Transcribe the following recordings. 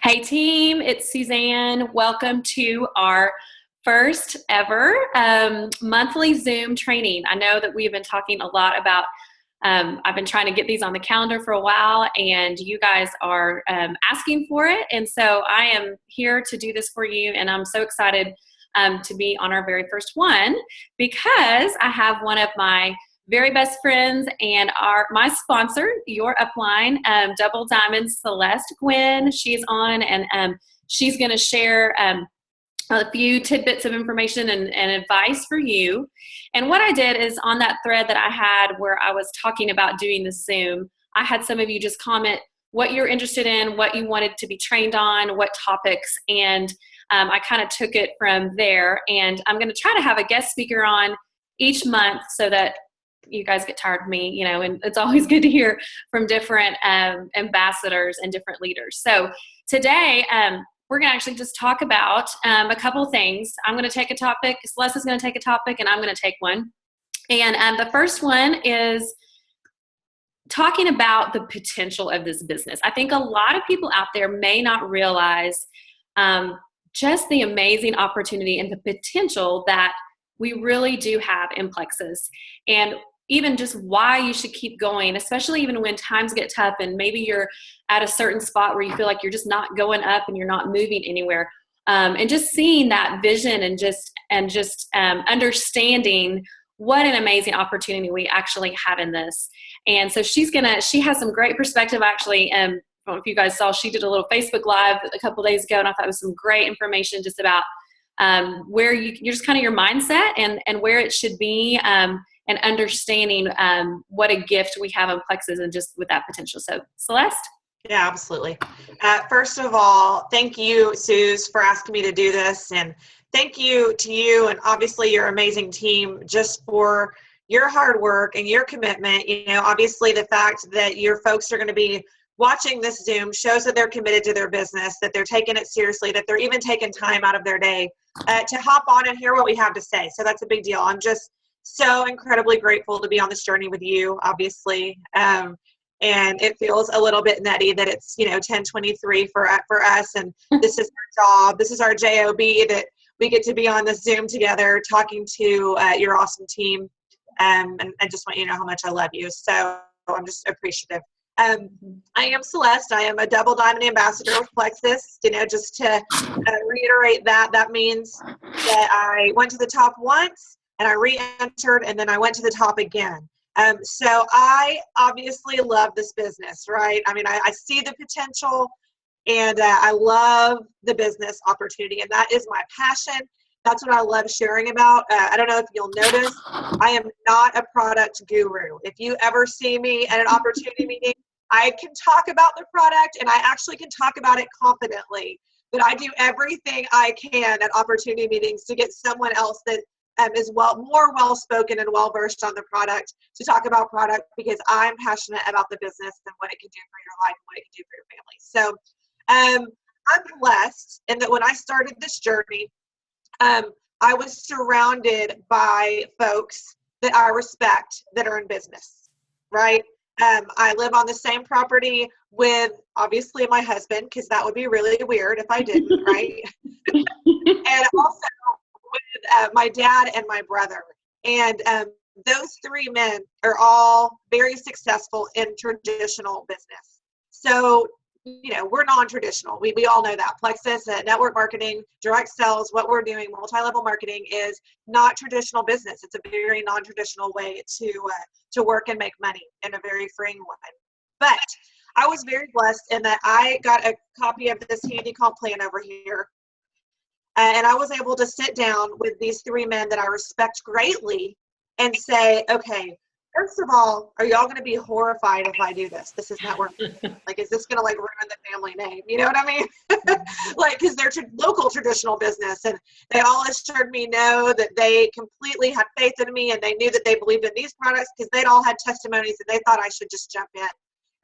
Hey team, it's Susanne. Welcome to our first ever monthly Zoom training. I know that we've been talking a lot about, I've been trying to get these on the calendar for a while, and you guys are asking for it. And so I am here to do this for you, and I'm so excited to be on our very first one because I have one of my very best friends and my sponsor, your upline, Double Diamond Celeste Gwynn. She's on, and she's going to share a few tidbits of information and advice for you. And what I did is on that thread that I had where I was talking about doing the Zoom, I had some of you just comment what you're interested in, what you wanted to be trained on, what topics, and I kind of took it from there. And I'm going to try to have a guest speaker on each month so that you guys get tired of me, and it's always good to hear from different ambassadors and different leaders. So today, we're going to actually just talk about a couple of things. I'm going to take a topic, Celeste is going to take a topic, and I'm going to take one. And the first one is talking about the potential of this business. I think a lot of people out there may not realize just the amazing opportunity and the potential that we really do have in Plexus. And even just why you should keep going, especially even when times get tough and maybe you're at a certain spot where you feel like you're just not going up and you're not moving anywhere. And just seeing that vision and just understanding what an amazing opportunity we actually have in this. And so she has some great perspective actually. I don't know if you guys saw, she did a little Facebook Live a couple days ago, and I thought it was some great information just about where you're just kind of your mindset and where it should be, and understanding what a gift we have in Plexus and just with that potential. So Celeste? Yeah, absolutely. First of all, thank you, Suze, for asking me to do this. And thank you to you and obviously your amazing team just for your hard work and your commitment. Obviously the fact that your folks are going to be watching this Zoom shows that they're committed to their business, that they're taking it seriously, that they're even taking time out of their day to hop on and hear what we have to say. So that's a big deal. I'm just so incredibly grateful to be on this journey with you, obviously. And it feels a little bit nutty that it's, 10:23 for us. And this is our job. This is our job that we get to be on this Zoom together talking to your awesome team. And I just want you to know how much I love you. So I'm just appreciative. I am Celeste. I am a Double Diamond Ambassador with Plexus. Just to reiterate that means that I went to the top once and I re-entered and then I went to the top again. So I obviously love this business, right? I mean, I see the potential and I love the business opportunity, and that is my passion. That's what I love sharing about. I don't know if you'll notice, I am not a product guru. If you ever see me at an opportunity meeting, I can talk about the product and I actually can talk about it confidently. But I do everything I can at opportunity meetings to get someone else that is more well-spoken and well-versed on the product to talk about product, because I'm passionate about the business and what it can do for your life and what it can do for your family. So I'm blessed in that when I started this journey, I was surrounded by folks that I respect that are in business, right? I live on the same property with obviously my husband, because that would be really weird if I didn't, right? And also with my dad and my brother. And those three men are all very successful in traditional business. So, we're non-traditional. We all know that. Plexus, network marketing, direct sales, what we're doing, multi-level marketing is not traditional business. It's a very non-traditional way to work and make money in a very freeing way. But I was very blessed in that I got a copy of this handy comp plan over here. And I was able to sit down with these three men that I respect greatly and say, okay, first of all, are y'all going to be horrified if I do this? This is network. Like, is this going to ruin the family name? You know what I mean? Because they're local traditional business, and they all assured me no, that they completely had faith in me, and they knew that they believed in these products because they'd all had testimonies and they thought I should just jump in.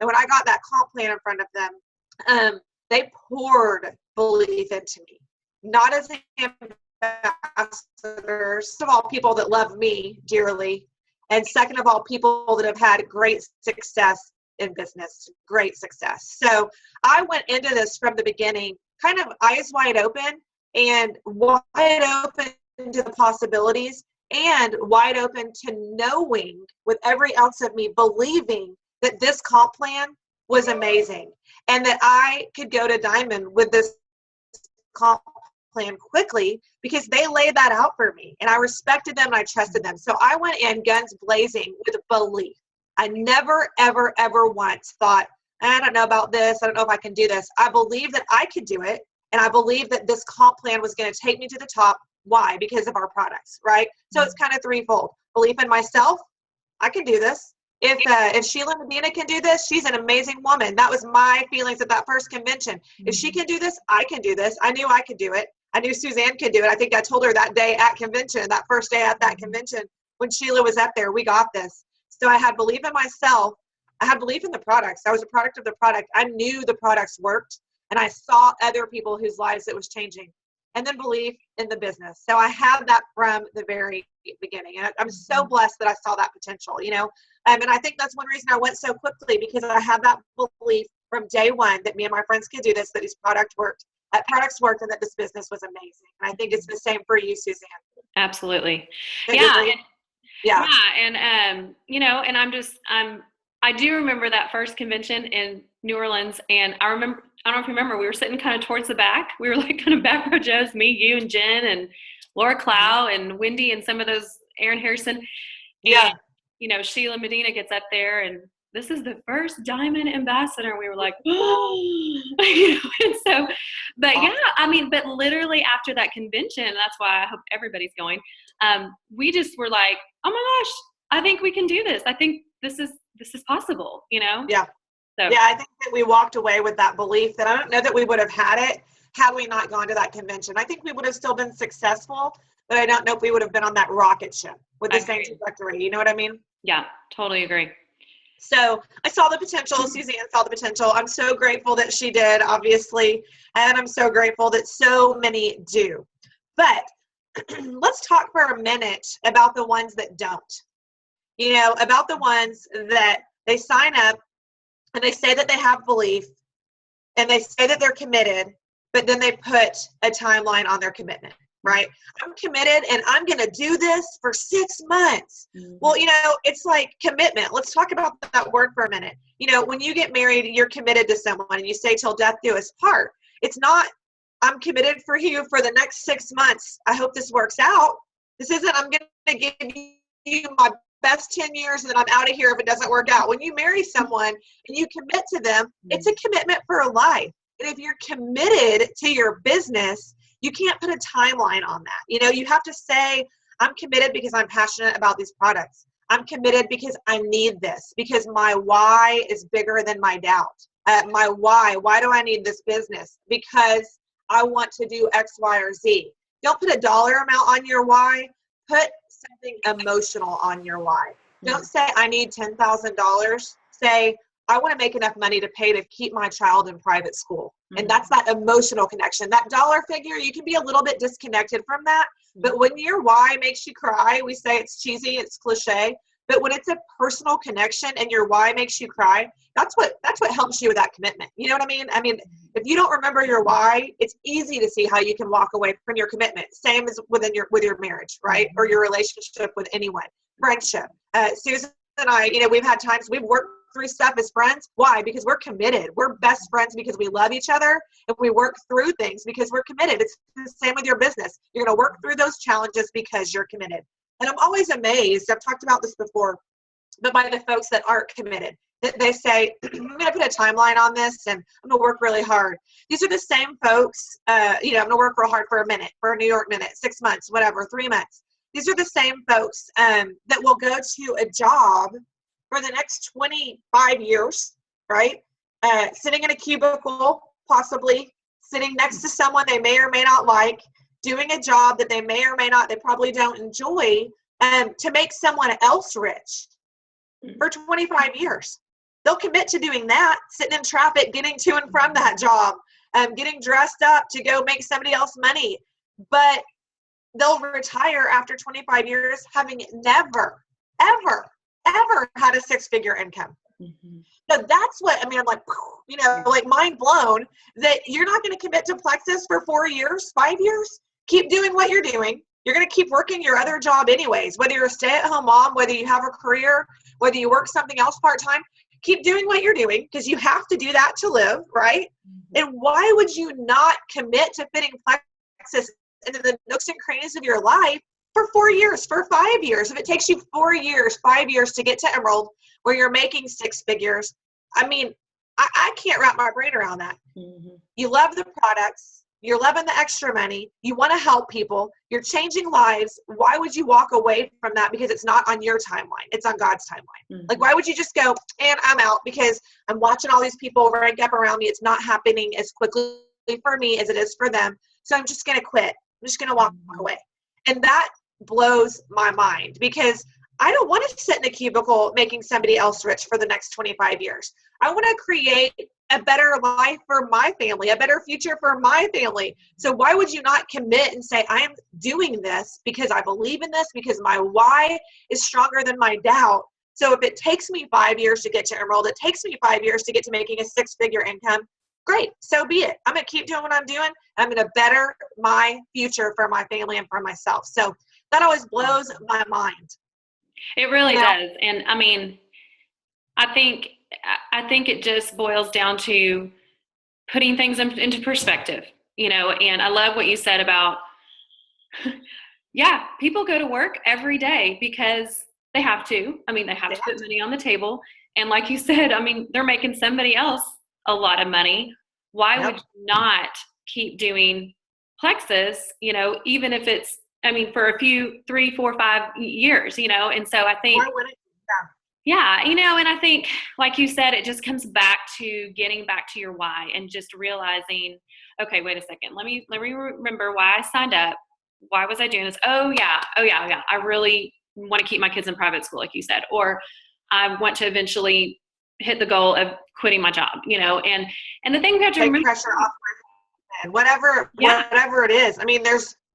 And when I got that comp plan in front of them, they poured belief into me. Not as ambassadors, first of all, people that love me dearly, and second of all, people that have had great success in business, great success. So I went into this from the beginning, kind of eyes wide open and wide open to the possibilities and wide open to knowing with every ounce of me, believing that this comp plan was amazing and that I could go to Diamond with this comp plan quickly because they laid that out for me and I respected them and I trusted them. So I went in guns blazing with belief. I never, ever, ever once thought, I don't know about this. I don't know if I can do this. I believed that I could do it. And I believed that this comp plan was going to take me to the top. Why? Because of our products, right? So it's kind of threefold. Belief in myself. I can do this. If Sheila Medina can do this, she's an amazing woman. That was my feelings at that first convention. If she can do this, I can do this. I knew I could do it. I knew Susanne could do it. I think I told her that day at convention, that first day at that convention, when Sheila was up there, we got this. So I had belief in myself. I had belief in the products. I was a product of the product. I knew the products worked, and I saw other people whose lives it was changing. And then belief in the business. So I had that from the very beginning. And I'm so blessed that I saw that potential, you know. And I think that's one reason I went so quickly, because I had that belief from day one that me and my friends could do this, that these products worked, and that this business was amazing. And I think it's the same for you, Susanne. Absolutely. Don't Yeah. you agree? Yeah. And, you know, and I do remember that first convention in New Orleans. And I don't know if you remember, we were sitting kind of towards the back. We were like kind of back row Joes, me, you, and Jen, and Laura Clow, and Wendy, and some of those, Aaron Harrison. Yeah. And, you know, Sheila Medina gets up there, and this is the first Diamond ambassador. We were like, oh, you know, and so, but yeah, I mean, but literally after that convention, that's why I hope everybody's going. We just were like, oh my gosh, I think we can do this. I think this is possible, you know? Yeah. So. Yeah, I think that we walked away with that belief that I don't know that we would have had it had we not gone to that convention. I think we would have still been successful, but I don't know if we would have been on that rocket ship with the same trajectory. You know what I mean? Yeah, totally agree. So I saw the potential. Susanne saw the potential. I'm so grateful that she did, obviously, and I'm so grateful that so many do. But let's talk for a minute about the ones that don't. You know, about the ones that they sign up and they say that they have belief and they say that they're committed, but then they put a timeline on their commitment, right? I'm committed and I'm going to do this for 6 months. Mm-hmm. Well, you know, it's like commitment. Let's talk about that word for a minute. You know, when you get married, you're committed to someone and you say till death do us part. It's not, I'm committed for you for the next 6 months. I hope this works out. This isn't, I'm going to give you my best 10 years and then I'm out of here if it doesn't work out. When you marry someone and you commit to them, it's a commitment for life. And if you're committed to your business, you can't put a timeline on that. You know, you have to say, I'm committed because I'm passionate about these products. I'm committed because I need this, because my why is bigger than my doubt. My why do I need this business? Because I want to do X, Y, or Z. Don't put a dollar amount on your why. Put something emotional on your why. Don't say, I need $10,000. Say, I want to make enough money to pay to keep my child in private school. And that's that emotional connection. That dollar figure, you can be a little bit disconnected from that. But when your why makes you cry, we say it's cheesy, it's cliche. But when it's a personal connection and your why makes you cry, that's what helps you with that commitment. You know what I mean? I mean, if you don't remember your why, it's easy to see how you can walk away from your commitment. Same as with your marriage, right? Or your relationship with anyone. Friendship. Susan and I, you know, we've had times we've worked through stuff as friends. Why? Because we're committed. We're best friends because we love each other, and we work through things because we're committed. It's the same with your business. You're going to work through those challenges because you're committed. And I'm always amazed, I've talked about this before, but by the folks that aren't committed, that they say, I'm going to put a timeline on this and I'm going to work really hard. These are the same folks, you know, I'm going to work real hard for a minute, for a New York minute, 6 months, whatever, 3 months. These are the same folks that will go to a job for the next 25 years, right? Sitting in a cubicle, possibly sitting next to someone they may or may not like, doing a job that they may or may not, they probably don't enjoy, to make someone else rich for 25 years. They'll commit to doing that, sitting in traffic, getting to and from that job, getting dressed up to go make somebody else money. But they'll retire after 25 years having never, ever, ever had a 6-figure income. Mm-hmm. So that's what, I mean, I'm like, like mind blown that you're not going to commit to Plexus for 4 years, 5 years. Keep doing what you're doing. You're going to keep working your other job anyways, whether you're a stay-at-home mom, whether you have a career, whether you work something else part-time, keep doing what you're doing because you have to do that to live, right? And why would you not commit to fitting Plexus into the nooks and crannies of your life for 4 years, for 5 years? If it takes you 4 years, 5 years to get to Emerald, where you're making 6 figures, I mean, I can't wrap my brain around that. Mm-hmm. You love the products. You're loving the extra money. You want to help people. You're changing lives. Why would you walk away from that because it's not on your timeline? It's on God's timeline. Mm-hmm. Like, why would you just go, and I'm out because I'm watching all these people rank up around me. It's not happening as quickly for me as it is for them. So I'm just going to quit. I'm just going to walk away. And that blows my mind because I don't want to sit in a cubicle making somebody else rich for the next 25 years. I want to create a better life for my family, a better future for my family. So why would you not commit and say, I'm doing this because I believe in this, because my why is stronger than my doubt. So if it takes me 5 years to get to Emerald, it takes me 5 years to get to making a 6-figure income, great, so be it. I'm going to keep doing what I'm doing. I'm going to better my future for my family and for myself. So that always blows my mind. It really does. And I mean, I think it just boils down to putting things into perspective, and I love what you said about, people go to work every day because they have to. I mean, they have to put money on the table. And like you said, I mean, they're making somebody else a lot of money. Why would you not keep doing Plexus, even if it's, I mean, for a few, 3, 4, 5 years, and so I think, and I think, like you said, it just comes back to getting back to your why and just realizing, okay, wait a second, let me remember why I signed up. Why was I doing this? Oh yeah. I really want to keep my kids in private school, like you said, or I want to eventually hit the goal of quitting my job, and the thing we have to remember, pressure off my head, whatever it is. I mean,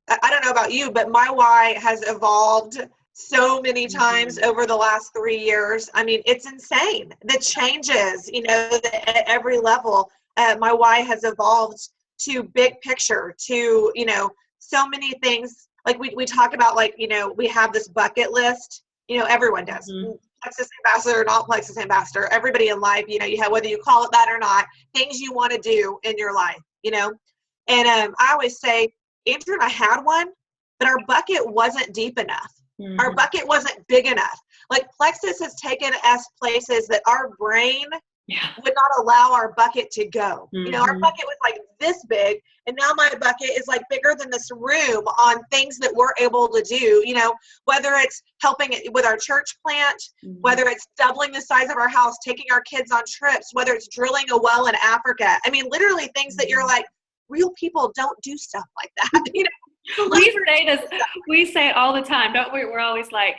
I don't know about you, but my why has evolved so many times over the last 3 years. I mean, it's insane. The changes, at every level, my why has evolved to big picture, to, so many things. Like we talk about, like, we have this bucket list, everyone does. Plexus ambassador, not Plexus ambassador, everybody in life, you have, whether you call it that or not, things you want to do in your life, and I always say, Andrew and I had one, but our bucket wasn't deep enough. Our bucket wasn't big enough. Like, Plexus has taken us places that our brain would not allow our bucket to go. Our bucket was like this big, and now my bucket is like bigger than this room on things that we're able to do, whether it's helping with our church plant, whether it's doubling the size of our house, taking our kids on trips, whether it's drilling a well in Africa. I mean, literally things that you're like, real people don't do stuff like that. We say it all the time, don't we? We're always like,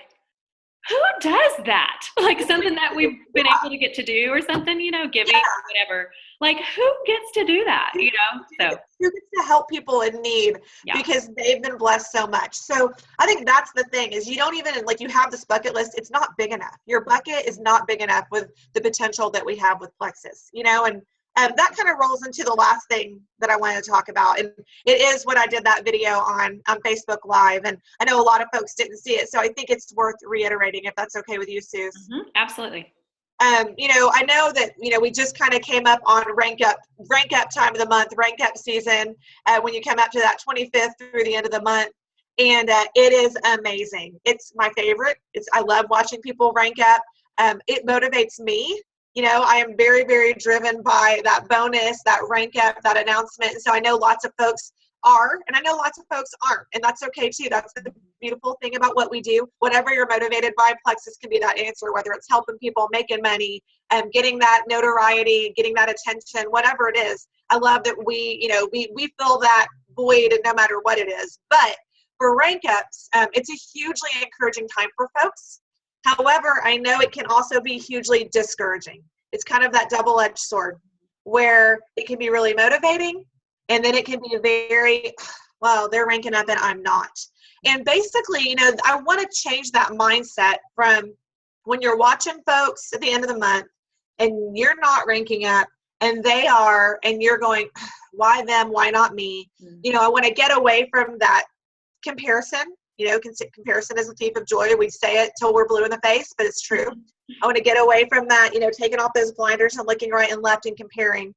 who does that? Like something that we've been able to get to do or something, giving or whatever. Like, who gets to do that, So who gets to help people in need because they've been blessed so much. So I think that's the thing, is you don't even, like, you have this bucket list. It's not big enough. Your bucket is not big enough with the potential that we have with Plexus, and that kind of rolls into the last thing that I wanted to talk about. And it is what I did that video on Facebook Live. And I know a lot of folks didn't see it, so I think it's worth reiterating, if that's okay with you, Suze. Absolutely. I know that, we just kind of came up on rank up time of the month, rank up season, when you come up to that 25th through the end of the month. And it is amazing. It's my favorite. I love watching people rank up. It motivates me. I am very, very driven by that bonus, that rank up, that announcement. And so I know lots of folks are, and I know lots of folks aren't, and that's okay too. That's the beautiful thing about what we do. Whatever you're motivated by, Plexus can be that answer, whether it's helping people, making money, getting that notoriety, getting that attention, whatever it is. I love that we fill that void no matter what it is. But for rank ups, it's a hugely encouraging time for folks. However, I know it can also be hugely discouraging. It's kind of that double-edged sword where it can be really motivating, and then it can be very, well, they're ranking up and I'm not. And basically, I want to change that mindset from when you're watching folks at the end of the month and you're not ranking up and they are, and you're going, why them? Why not me? Mm-hmm. I want to get away from that comparison. Comparison is a thief of joy. We say it till we're blue in the face, but it's true. I want to get away from that, taking off those blinders and looking right and left and comparing.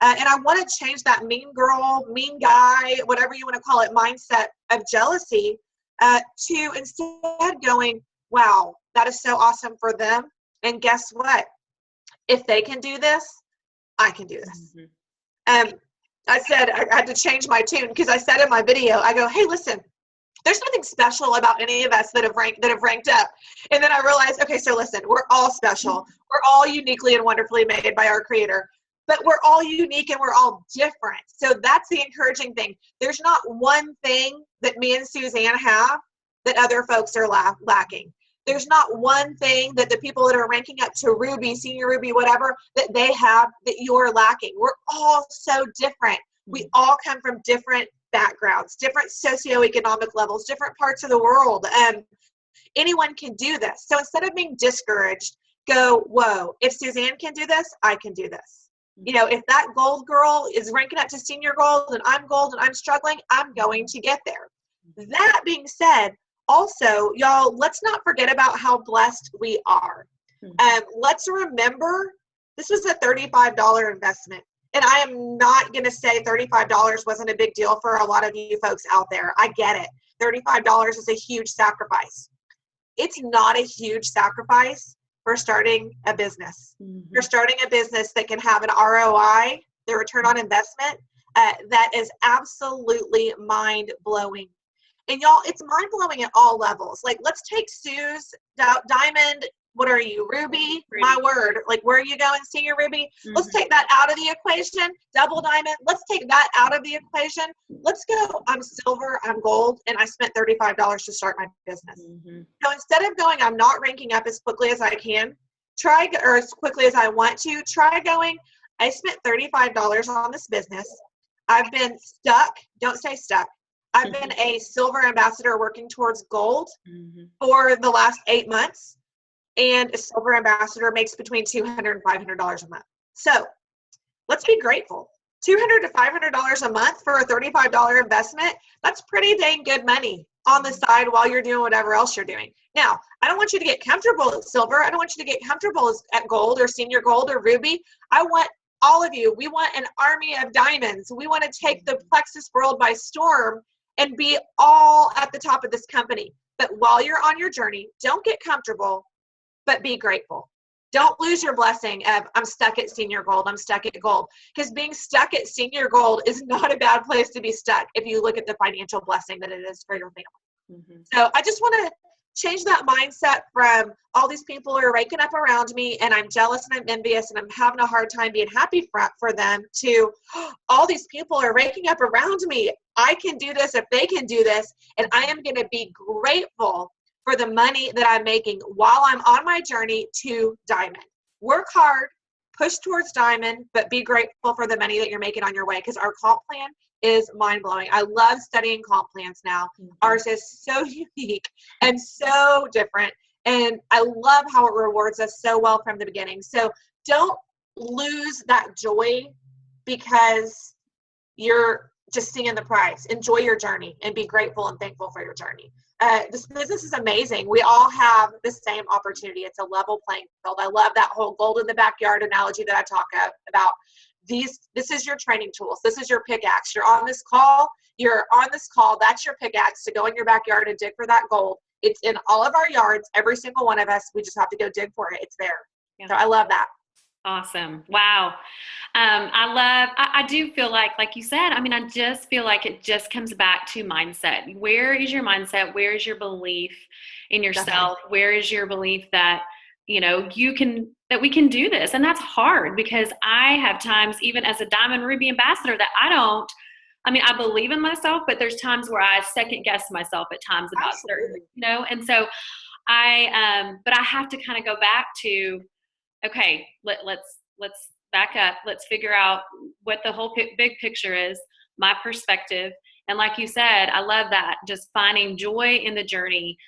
And I want to change that mean girl, mean guy, whatever you want to call it, mindset of jealousy to instead going, wow, that is so awesome for them. And guess what? If they can do this, I can do this. Mm-hmm. I said, I had to change my tune because I said in my video, I go, hey, listen, there's nothing special about any of us that have ranked up. And then I realized, okay, so listen, we're all special. We're all uniquely and wonderfully made by our Creator, but we're all unique and we're all different. So that's the encouraging thing. There's not one thing that me and Susanne have that other folks are lacking. There's not one thing that the people that are ranking up to Ruby, Senior Ruby, whatever, that they have that you're lacking. We're all so different. We all come from different backgrounds, different socioeconomic levels, different parts of the world. Anyone can do this. So instead of being discouraged, go, whoa, if Susanne can do this, I can do this. If that gold girl is ranking up to senior gold and I'm gold and I'm struggling, I'm going to get there. That being said, also, y'all, let's not forget about how blessed we are. Let's remember this was a $35 investment. And I am not going to say $35 wasn't a big deal for a lot of you folks out there. I get it. $35 is a huge sacrifice. It's not a huge sacrifice for starting a business. Mm-hmm. You're starting a business that can have an ROI, the return on investment, that is absolutely mind-blowing. And y'all, it's mind-blowing at all levels. Like, let's take Sue's Diamond. What are you, Ruby? My word. Like, where are you going, Senior Ruby? Mm-hmm. Let's take that out of the equation. Double Diamond. Let's take that out of the equation. Let's go, I'm silver, I'm gold, and I spent $35 to start my business. Mm-hmm. So instead of going, I'm not ranking up as quickly as I can, or as quickly as I want to, try going, I spent $35 on this business. I've been stuck. Don't say stuck. I've been a silver ambassador working towards gold for the last 8 months. And a silver ambassador makes between $200 and $500 a month. So let's be grateful. $200 to $500 a month for a $35 investment, that's pretty dang good money on the side while you're doing whatever else you're doing. Now, I don't want you to get comfortable at silver. I don't want you to get comfortable at gold or senior gold or ruby. I want all of you. We want an army of diamonds. We want to take the Plexus world by storm and be all at the top of this company. But while you're on your journey, don't get comfortable, but be grateful. Don't lose your blessing of, I'm stuck at senior gold, I'm stuck at gold. Because being stuck at senior gold is not a bad place to be stuck if you look at the financial blessing that it is for your family. Mm-hmm. So I just want to change that mindset from all these people are raking up around me and I'm jealous and I'm envious and I'm having a hard time being happy for them to all these people are raking up around me. I can do this if they can do this. And I am going to be grateful for the money that I'm making while I'm on my journey to diamond. Work hard, push towards diamond, but be grateful for the money that you're making on your way because our comp plan is mind-blowing. I love studying comp plans now. Mm-hmm. Ours is so unique and so different, and I love how it rewards us so well from the beginning. So don't lose that joy because you're just seeing the price. Enjoy your journey and be grateful and thankful for your journey. This business is amazing. We all have the same opportunity. It's a level playing field. I love that whole gold in the backyard analogy that I talk about. This is your training tools. This is your pickaxe. You're on this call. That's your pickaxe to go in your backyard and dig for that gold. It's in all of our yards, every single one of us. We just have to go dig for it. It's there. Yeah. So I love that. Awesome. Wow. I do feel like you said, I mean, I just feel like it just comes back to mindset. Where is your mindset? Where is your belief in yourself? Definitely. Where is your belief that, that we can do this? And that's hard because I have times, even as a Diamond Ruby ambassador, that I believe in myself, but there's times where I second guess myself at times about certain, and so but I have to kind of go back to, okay, let's back up. Let's figure out what the whole big picture is, my perspective. And like you said, I love that, just finding joy in the journey,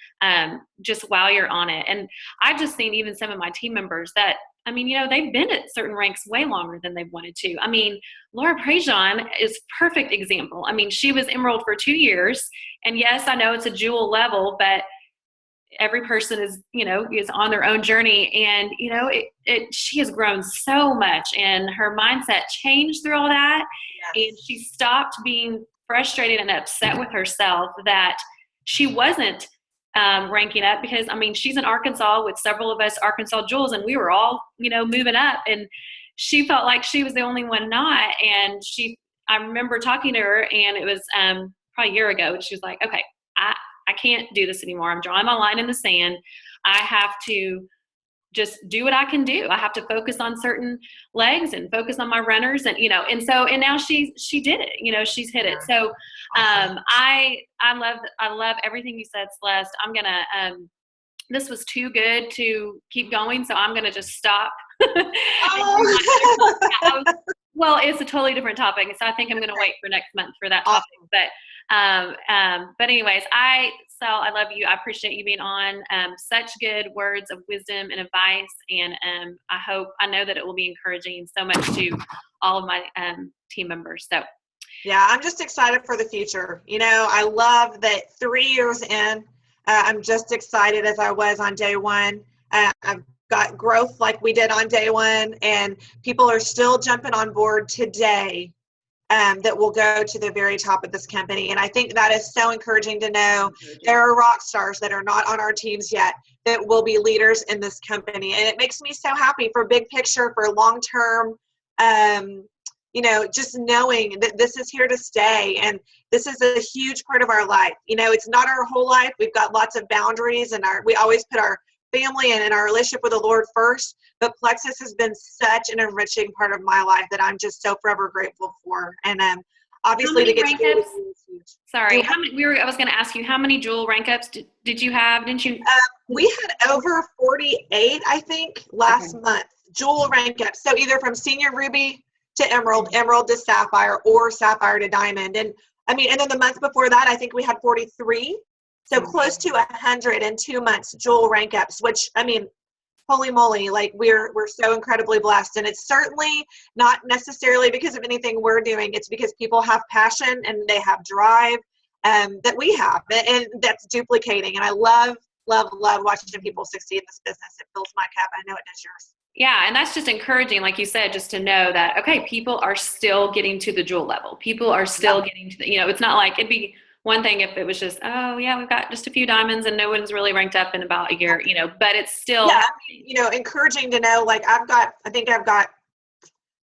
just while you're on it. And I've just seen even some of my team members that I mean, they've been at certain ranks way longer than they've wanted to. I mean, Laura Prejean is perfect example. I mean, she was Emerald for 2 years, and yes, I know it's a jewel level, but every person is on their own journey, and she has grown so much, and her mindset changed through all that. Yes. And she stopped being frustrated and upset with herself that she wasn't ranking up, because I mean, she's in Arkansas with several of us Arkansas Jewels, and we were all moving up, and she felt like she was the only one not. And I remember talking to her, and it was probably a year ago, and she was like, okay, I can't do this anymore. I'm drawing my line in the sand. I have to just do what I can do. I have to focus on certain legs and focus on my runners, and and now she did it. She's hit it. So I love everything you said, Celeste. I'm gonna this was too good to keep going, so I'm gonna just stop. Oh. Well, it's a totally different topic, so I think I'm gonna wait for next month for that topic. But anyways, I love you. I appreciate you being on. Such good words of wisdom and advice, and I know that it will be encouraging so much to all of my team members. So yeah, I'm just excited for the future. I love that 3 years in, I'm just excited as I was on day one. I've got growth like we did on day one, and people are still jumping on board today. That will go to the very top of this company. And I think that is so encouraging to know there are rock stars that are not on our teams yet that will be leaders in this company. And it makes me so happy for big picture, for long-term, just knowing that this is here to stay. And this is a huge part of our life. It's not our whole life. We've got lots of boundaries, and we always put our family and our relationship with the Lord first, but Plexus has been such an enriching part of my life that I'm just so forever grateful for. And obviously to get to rank ups? Sorry, I was going to ask you, how many jewel rank ups did you have? Didn't you? We had over 48, I think, last month, jewel rank ups. So either from senior ruby to emerald, emerald to sapphire, or sapphire to diamond. And I mean, and then the month before that, I think we had 43. So close to 100 in 2 months jewel rank ups, which, I mean, holy moly, like we're so incredibly blessed. And it's certainly not necessarily because of anything we're doing. It's because people have passion and they have drive that we have, and that's duplicating. And I love watching people succeed in this business. It fills my cup. I know it does yours. Yeah, and that's just encouraging, like you said, just to know that, okay, people are still getting to the jewel level. People are still getting to the, it's not like it'd be one thing if it was just, oh yeah, we've got just a few diamonds and no one's really ranked up in about a year, but it's still. Yeah, encouraging to know, like I think I've got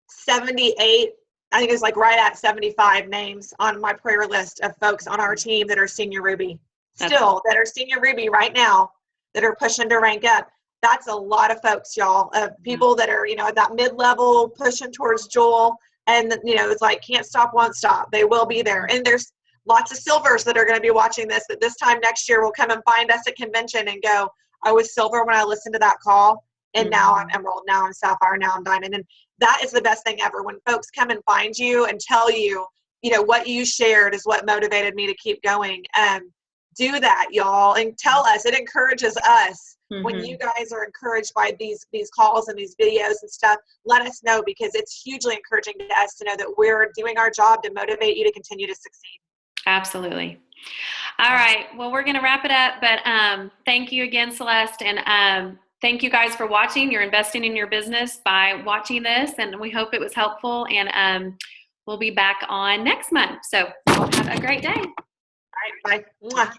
78, I think it's like right at 75 names on my prayer list of folks on our team that are senior ruby. That are senior ruby right now that are pushing to rank up. That's a lot of folks, y'all, of people that are, at that mid-level pushing towards jewel. And, it's like, can't stop, won't stop. They will be there. And there's lots of silvers that are going to be watching this, that this time next year will come and find us at convention and go, I was silver when I listened to that call, and now I'm emerald, now I'm sapphire, now I'm diamond. And that is the best thing ever, when folks come and find you and tell you, what you shared is what motivated me to keep going. Do that, y'all, and tell us. It encourages us. When you guys are encouraged by these calls and these videos and stuff, let us know, because it's hugely encouraging to us to know that we're doing our job to motivate you to continue to succeed. Absolutely. All right. Well, we're going to wrap it up, but thank you again, Celeste. And thank you guys for watching. You're investing in your business by watching this, and we hope it was helpful. And we'll be back on next month. So have a great day. All right. Bye. Mwah.